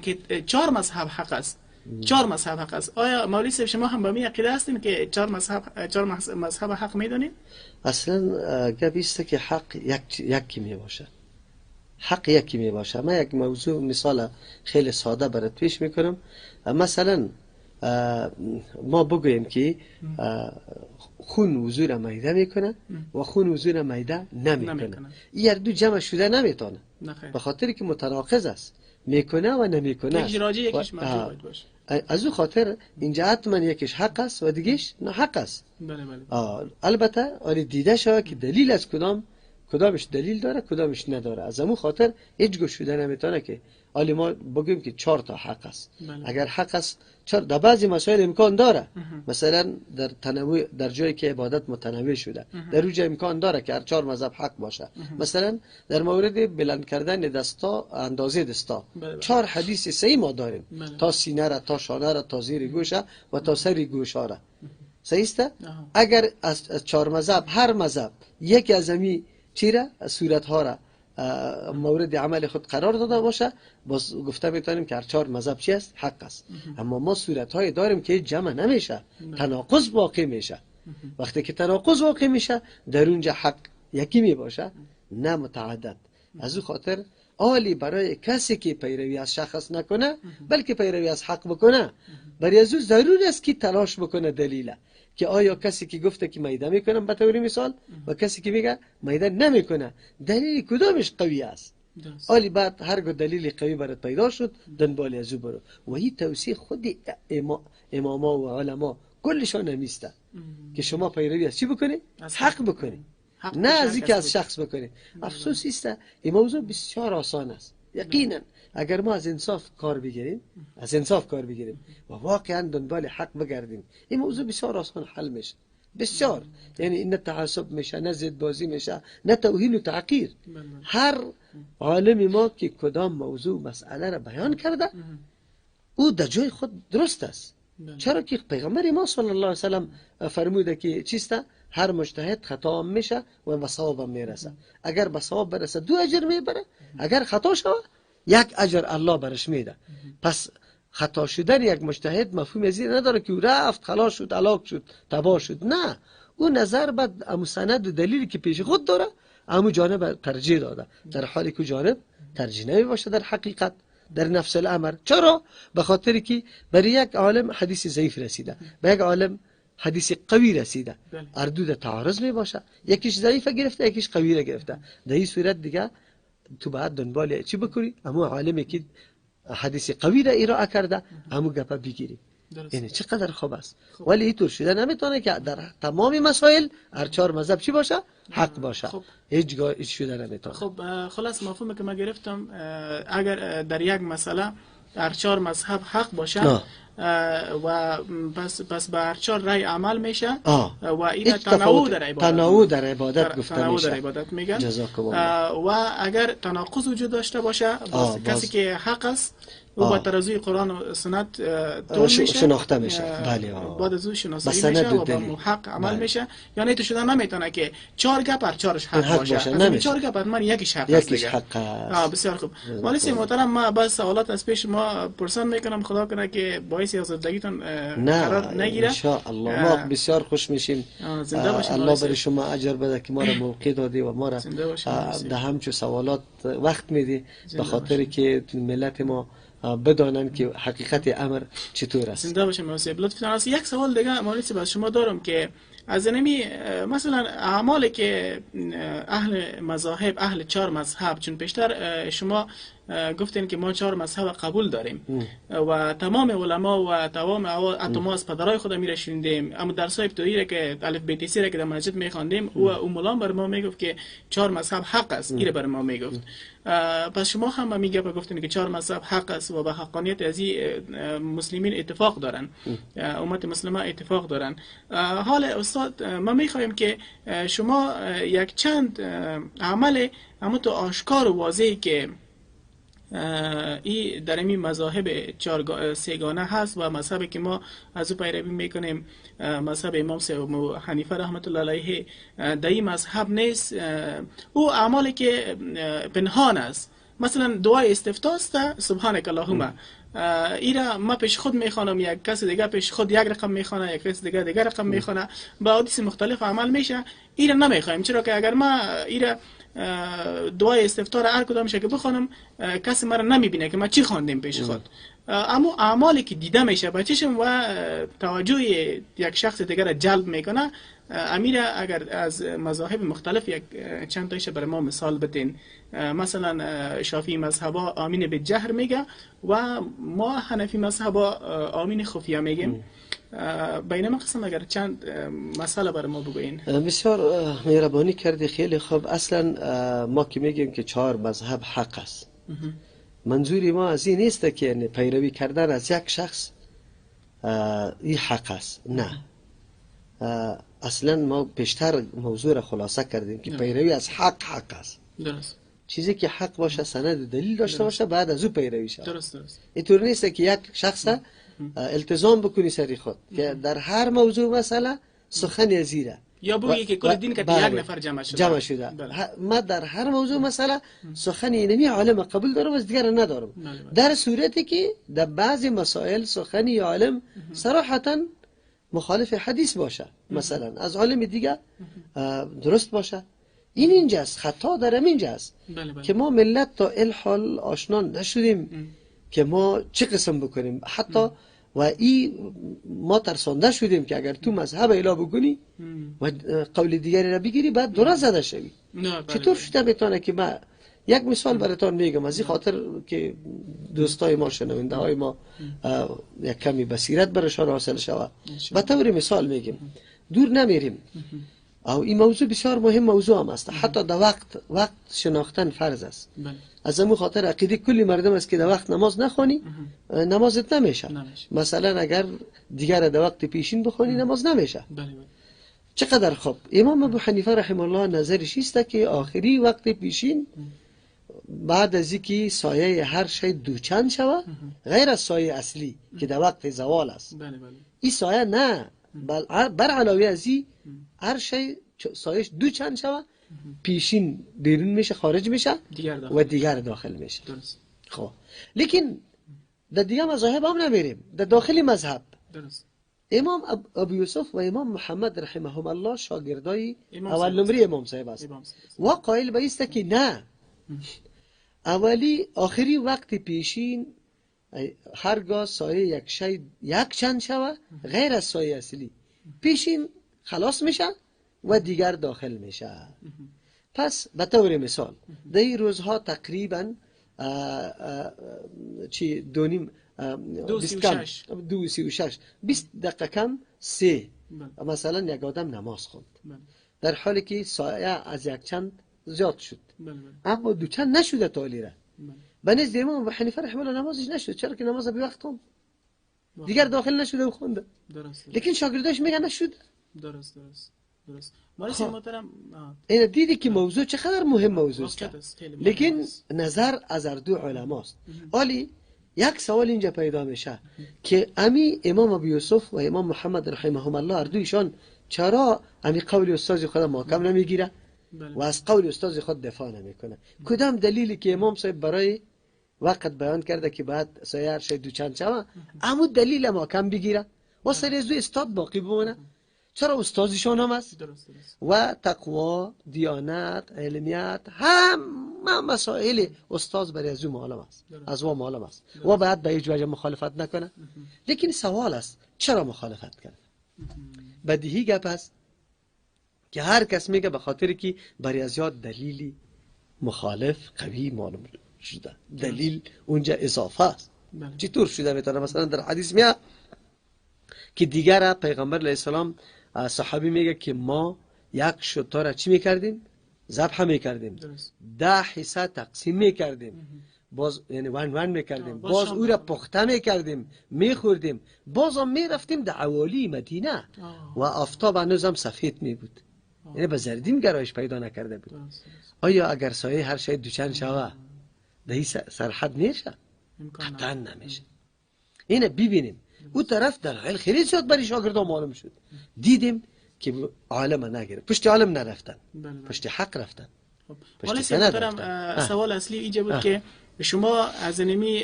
که 4 مذهب حق است، 4 مذهب حق است. آیا مولوی صاحب شما هم به می عقیده هستین که 4 مذهب حق میدونین؟ اصلا گفت که حق یکی می باشه، حق یکی می باشه. من یک موضوع مثال خیلی ساده برات پیش میکنم. مثلا ما بگوییم که خون وضو را میده میکنه و خون وضو را میده نمیکنه. این دو جمع شده نمیتونه، به خاطر که متناقض است، میکنه و نمیکنه. یکیش راجع یکیش مرجوع باید باشه. از او خاطر اینجا حتما یکیش حق است و دیگهش نه حق است. بله بله. البته آلی دیده شود که دلیل از کدامش دلیل داره کدامش نداره. از همون خاطر هیچ گوش شده نمیتونه که آلی ما بگیم که 4 تا حق است. اگر حق است 4 در بعضی مسائل امکان داره، مثلا در تنوع، در جایی که عبادت متنوع شده در اونجا امکان داره که هر 4 مذهب حق باشه. مثلا در مورد بلند کردن دستا، اندازه دستا 4 حدیث صحیح ما داریم، تا سینه را، تا شانه را، تا زیر گوشه و تا سر گوشه را. صحیح است؟ اگر از 4 مذهب هر مذهب یکی از همین چیره صورت ها را مورد عمل خود قرار داده باشه، باز گفته میتونیم که هر 4 مذهب چی است؟ حق است. اما ما صورت های داریم که جمع نمیشه، تناقض واقع میشه. وقتی که تناقض واقع میشه در اونجا حق یکی می باشه نه متعدد. از او خاطر عالی برای کسی که پیروی از شخص نکنه بلکه پیروی از حق بکنه، برای از او ضرور است که تلاش بکنه دلیله که آیا کسی که گفته که میده میکنم به طور مثال و کسی که میگه میده نمیکنه دلیل کدامش قوی است. عالی بعد هر دلیل قوی برات پیدا شد دنبال از او برو. و این توصیه خود اماما و علما کلشان نمیسته که شما پیروی از چی بکنی؟ حق بکنی، نه از اینکه از شخص بکنی. افسوس است این موضوع بسیار آسان است. یقینا اگر ما از انصاف کار بگیریم و واقعا دنبال حق بگردیم این موضوع بسیار آسان حل میشه. بسیار، یعنی نه تعصب میشه، نه ضد بازی میشه، نه توهین و تعقیر. هر عالم ما که کدام موضوع مسئله را بیان کرده او در جای خود درست است. چرا که پیغمبر ما صلی الله علیه و سلم فرموده که چیسته؟ هر مجتهد خطا میشه و به صواب میرسه. اگر به صواب برسه 2 اجر میبره، اگر خطا شوه 1 اجر الله برش میده. پس خطا شدن یک مجتهد مفهوم از این نداره که او رفت خلاص شد، هلاک شد، تباه شد. نه، او نظر به سند و دلیلی که پیش خود داره همون جانب ترجیح داده، در حالی که جانب ترجیح نمی باشه در حقیقت در نفس الامر. چرا؟ به خاطر که برای یک عالم حدیث ضعیف رسیده، به یک عالم حدیث قوی رسیده، اردو تعارض می باشه، یکیش ضعیف گرفته یکیش قوی را گرفته. در این صورت دیگه تو باید دنبال چی بکنی؟ همون عالمی که حدیث قوی را ارائه کرده همون گپا بگیری. یعنی چقدر خوب است. ولی اینطور شده نمیتونه که در تمام مسائل هر 4 مذهب چی باشه؟ حق باشه. هیچ شده نمیتونه. خب خلاص مفهومی که من گرفتم اگر در یک مسئله هر 4 مذهب حق باشه و پس به هر 4 رأی عمل میشه و این تنوع در عبادت گفته میشه. جزاک الله. و اگر تناقض وجود داشته باشه کسی که حق است او با ترازوی قرآن و سنت طول میشه، شناخته میشه. بله، بعد از او شناسایی میشه و با حق عمل میشه. یعنی تو شده نمیتونه که 4 گپ هر 4ش حق باشه. از 4 گپ من یکیش حق است دیگه. بسیار خوب. مولوی محترم، ما بس سوالات از پیش ما پرسان میکنم، خدا کنه که باعث آزردگیتون قرار نگیره. ان شاء الله ما بسیار خوش میشیم. الله برای شما اجر بده که ما را موقع دادی و ما را در همچون سوالات وقت میدی، به خاطر که ملت ما بدانن که حقیقت امر چطور است. زنده باشه موسی. لطفاً یک سوال دیگه مولوی از شما دارم که از نمی مثلا اعمالی که اهل مذاهب، اهل 4 مذهب، چون پیشتر شما گفتین که ما 4 مذهب قبول داریم و تمام علما و تمام اتما از پدرای خود میره شوندیم، اما درسای ابتدایی را که الف ب ت س را که در مسجد میخواندیم و مولان بر ما میگفت که 4 مذهب حق است، این بر ما میگفت. پس شما هم میگه گفتین که 4 مذهب حق است و به حقانیت از مسلمین اتفاق دارن، امت مسلمه اتفاق دارن. حال استاد ما میخوایم که شما یک چند عمل اما تو آشکار و واضحی که این در این مذاهب 4 سگانه هست و مذهبی که ما از او پیروی میکنیم، مذهب امام ابو حنیفه رحمت الله علیه در این مذهب نیست، او اعمالی که پنهان است مثلا دعای استفتاء است سبحانك اللهم، ایرا ما پیش خود میخوانم، یک کس دیگه پیش خود یک رقم میخونه، یک کس دیگه رقم میخونه، با حدیث مختلف عمل میشه. ایرا نمیخوایم، چرا که اگر ما ایرا دعای استفتاء را هر کدامش که بخونم کسی مرا نمیبینه که ما چی خواندیم پیش خود. اما اعمالی که دیده میشه با چشم و توجه یک شخص دیگر را جلب میکنه، امیر اگر از مذاهب مختلف یک چند تایش برای ما مثال بدین. مثلا شافعی مذهبا آمین به جهر میگه و ما حنفی مذهبا آمین خفیه میگیم. بینما قسم اگر چند مسئله برای ما بگوین. بسیار مهربانی کردی، خیلی خوب. اصلا ما که میگیم که 4 مذهب حق است، منظوری ما از این نیست که پیروی کردن از یک شخص این حق است، نه. اصلا ما بیشتر موضوع را خلاصه کردیم که پیروی از حق است. درست. چیزی که حق باشه، سند دلیل داشته باشه، بعد از او پیروی شود. درست. اینطور نیست که یک شخص التزام بکنی سری خود که در هر موضوع مسئله سخن زیره یا بگویی که کل دین که یک نفر جمع شده. ما در هر موضوع مسئله سخن اینمی عالم قبول دارم از دیگر ندارم. در صورتی که در بعضی مسائل سخن عالم صراحتا مخالف حدیث باشه، مثلا از عالم دیگه درست باشه، این اینجاست، خطا در اینجاست که ما ملت تا الحال آشنا نشدیم که ما چه قسم بکنیم. حتی و این ما ترسانده شدیم که اگر تو مذهب اله بکنی و قول دیگری را بگیری بعد درست زده شوی. چطور شده میتونه که ما یک مثال براتون میگم از این خاطر که دوستای ما، شنونده های ما یک کمی بصیرت برشان حاصل شود. به طور مثال میگیم، دور نمیریم، او این موضوع بسیار مهم موضوع هم است. حتی در وقت شناختن فرض است. از همون خاطر عقیده کلی مردم است که در وقت نماز نخوانی نمازت نمیشه. مثلا اگر دیگر در وقت پیشین بخوانی نماز نمیشه. چقدر خوب. امام ابو حنیفه رحمه الله نظرش است که آخری وقت پیشین بعد از اینکه سایه هر شی دوچند شود، غیر از سایه اصلی که در وقت زوال است، این سایه نه، بر علاوه از این هر شی سایش دوچند شود، پیشین بیرون میشه، خارج میشه و دیگر داخل میشه. خب لیکن در دیگه مذاهب هم نمیریم، در داخل مذهب امام ابو یوسف و امام محمد رحمهم الله شاگردای اول نمره امام صاحب است و قائل به است که نه، اولی آخری وقت پیشین هرگاه سایه یک شی یک چند شود غیر از سایه اصلی، پیشین خلاص میشه و دیگر داخل میشه. پس به طور مثال در این روزها تقریبا 20 دقیقه کم 3 مثلا یک آدم نماز خوند، در حالی که سایه از یک چند زیاد شد اما دو چند نشده تالیره. به نزد امام ابو حنیفه رحمه الله نمازش نشد، چرا که نماز بی وقت خوند، دیگر داخل نشده و خونده. لیکن شاگرداش میگن نشد. درست. مارسی محترم، این دیدی که موضوع چقدر مهم موضوع است، لیکن نظر از دو علماست. ولی یک سوال اینجا پیدا میشه که امی امام ابو یوسف و امام محمد رحمهم الله اردویشان چرا امی قول استاد خود محکم نمیگیره و از قول استاد خود دفاع نمیکنه؟ کدام دلیلی که امام صاحب برای وقت بیان کرده که بعد سایه هر شی دو چند شوه، اما دلیل محکم بگیره و سر از استاد باقی بمونه؟ چرا استادشان هم است و تقوا، دیانت، علمیت، همه مسائل استاد برای از او معلوم است، از او معلوم است و بعد به هیچ وجه مخالفت نکنه. لیکن سوال است چرا مخالفت کرد؟ بدیهی گپ است که هر کس میگه به خاطر که برای از یاد دلیلی مخالف قوی معلوم شده، دلیل اونجا اضافه است. چطور شده میتونه؟ مثلا در حدیث میاد که دیگر پیغمبر علیه السلام صحابی میگه که ما یک شتر را چی میکردیم؟ ذبح میکردیم، 10 حصه تقسیم میکردیم، باز یعنی ون میکردیم، باز او را پخته میکردیم، میخوردیم، باز هم میرفتیم در عوالی مدینه و آفتاب هنوزم سفید میبود، یعنی به زردیم گرایش پیدا نکرده بود. آیا اگر سایه هر شی دوچند شوه دهی سرحد میشه؟ قطعا نمیشه. اینه ببینیم او طرف در حال خیلی زیاد برای شاگردان معلوم شد، دیدیم که عالم نگرفت، پشت عالم نرفتن، پشت حق رفتن. مولوی صاحب محترم، سوال اصلی اینجا بود که شما از اینمی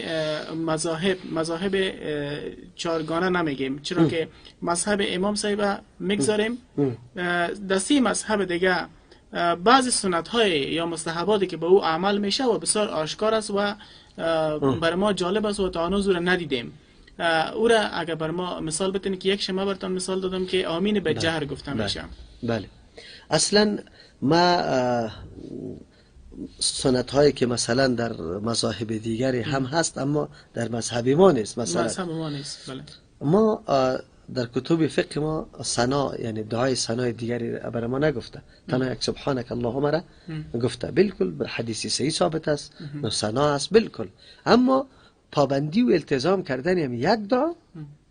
مذاهب چارگانه نمیگیم، چرا که مذهب امام صاحب میگذاریم، دستی مذهب دیگه بعضی سنت های یا مستحباتی که به او عمل میشه و بسیار آشکار است و برای ما جالب است و تا هنوز او را ندیدیم. او را اگر بر ما مثال بتونید که یک شما براتون مثال دادم که آمین به جهر گفته میشه. بله. اصلا ما سنت هایی که مثلا در مذاهب دیگری هم هست اما در مذهب ما نیست، مثلا مذهب ما نیست. بله. ما در کتب فقه ما ثنا یعنی دعای ثنای دیگری برای ما نگفته، تنها یک سبحانك اللهم را گفته، بالکل به حدیث صحیح ثابت است، نو ثنا است بالکل. اما پابندی و التزام کردن هم یک دعا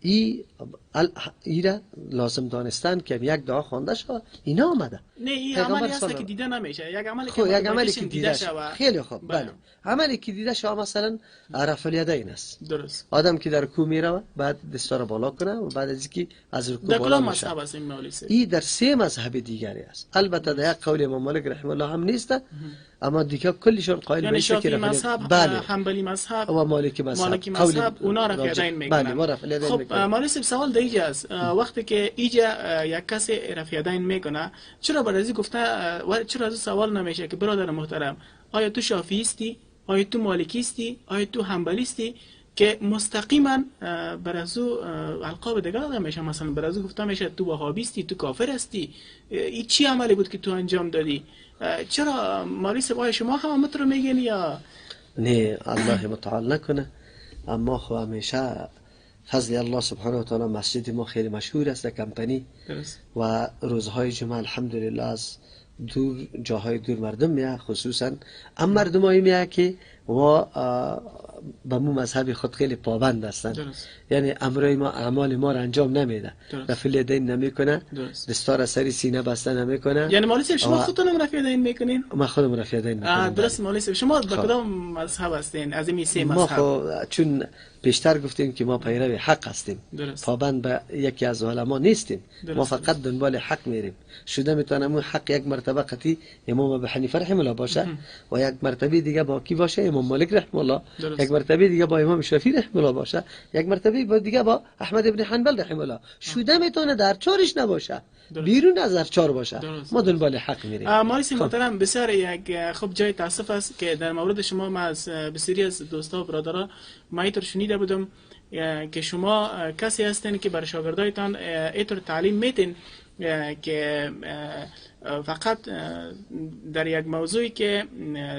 ای را لازم دانستن که یک دعا خوانده شد اینا آمده. نه این عملی هست که دیده نمیشه، یک عملی که دیده شد. خیلی خوب. بله. عملی که دیده شد مثلا رفع الیدین است. درست. آدم که در رکوع میره بعد دستا را بالا کنه و بعد از اینکه از رکوع بالا میشه. این در 3 مذهب دیگری است. البته در یک قول امام مالک رحمه الله هم نیست، اما دیگه کلیشون قائل به اینه که مذهب، بله، حنبلی مذهب و مالکی مذهب اونا رفع الیدین میکنن. بله، ما رفع الیدین میکنیم. خب مولوی صاحب سوال دیگه است، وقتی که اینجا یک کسی رفع الیدین میکنه، چرا برای گفته و چرا از سوال نمیشه که برادر محترم آیا تو شافعی استی، آیا تو مالکی استی، آیا تو حنبلی استی، که مستقیما بر از القاب دیگه داده میشه، مثلا بر از گفته میشه تو وهابی استی، تو کافر استی، این چی عملی بود که تو انجام دادی؟ چرا مولوی صاحب شما هم همت رو میگین یا نه؟ الله متعال نکنه، اما خو همیشه فضل الله سبحانه و تعالی مسجد ما خیلی مشهور است در کمپنی و روزهای جمعه الحمدلله از دور جاهای دور مردم میاد، خصوصا ام مردمایی میاد که و به مو مذهب خود خیلی پابند هستن. یعنی امرای ما اعمال ما را انجام نمیده، رفع الیدین نمیکنه، دستار سری سینه بسته نمیکنه. یعنی مولوی صاحب شما خودتون رفع الیدین میکنین؟ ما خودم رفع الیدین میکنم. درست. مولوی صاحب شما به کدام مذهب هستین از این 3 مذهب؟ ما خو چون بیشتر گفتیم که ما پیرو حق هستیم، پابند به یکی از علما نیستیم. ما فقط دنبال حق میریم. شده میتونه اون حق یک مرتبه قطعی امام ابو حنیفه رحمه الله باشه و یک مرتبه دیگه با کی باشه، امام مالک رحمه الله، یک مرتبه دیگه با امام شافعی رحمه الله باشه، یک مرتبه دیگه با احمد ابن حنبل رحمه الله. شده میتونه در چارش نباشه، بیرون از در چار باشه. ما دنبال حق میریم. مولوی محترم، بسیار یک خوب جای تاسف است که در مورد شما ما از بسیاری از دوستا و برادران ما اینطور شنیده بودم که شما کسی هستین که بر شاگردایتان اینطور تعلیم میدین که فقط در یک موضوعی که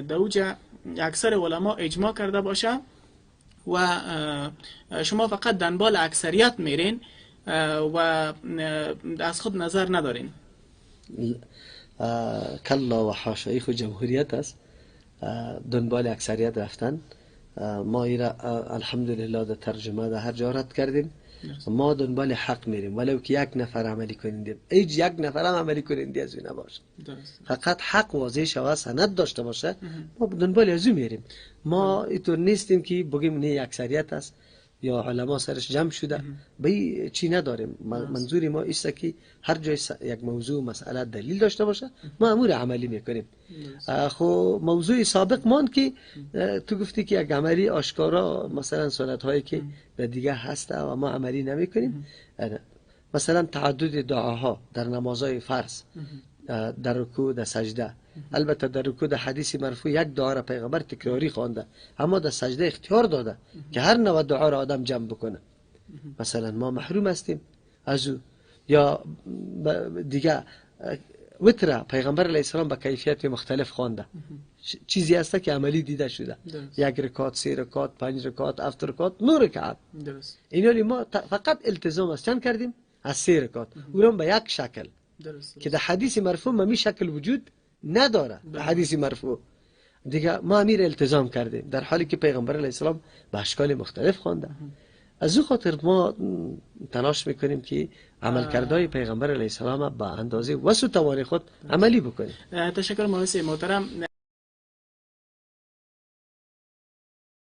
دوجه اکثر علما اجماع کرده باشه و شما فقط دنبال اکثریت میرین و از خود نظر ندارین. کلا و حاشا، این خود جمهوریت است، دنبال اکثریت رفتن. ما ایرا الحمدلله در ترجمه در هر جا رد کردیم. ما دنبال حق میریم ولو که یک نفر عملی کننده، یک نفر هم عملی کننده از این نباشه، فقط حق واضح شوه، سند داشته باشه، ما دنبال از اون میریم. ما اینطور نیستیم که بگیم نه اکثریت است یا علما سرش جمع شده، به چی نداریم. منظور ما است که هر جای یک موضوع مسئله دلیل داشته باشه ما امور عملی میکنیم. خو موضوع سابق مان که تو گفتی که یک عملی آشکارا مثلا سنت هایی که به دیگه هست و ما عملی نمیکنیم، مثلا تعدد دعاها در نمازهای فرض، در رکوع، در سجده. البته در رکوع در حدیث مرفوع یک دعا را پیغمبر تکراری خوانده، اما در سجده اختیار داده که هر نوع دعا را آدم جمع بکنه. مثلا ما محروم هستیم از او. یا دیگه وتر پیغمبر علیه السلام به کیفیت مختلف خوانده، چیزی هست که عملی دیده شده، یک رکعت، 3 رکعت، 5 رکعت، 7 رکعت، 9 رکعت. اینالی ما فقط التزام است چند کردیم از 3 رکعت، اونم به یک شکل که در حدیث مرفوع ممی شکل وجود نداره. حدیث مرفوع دیگه ما امیر التزام کردیم، در حالی که پیغمبر علیه السلام به اشکال مختلف خوانده. از او خاطر ما تلاش میکنیم که عمل کردهای پیغمبر علیه السلام به اندازه وسع توان خود عملی بکنیم. تشکر مولوی محترم.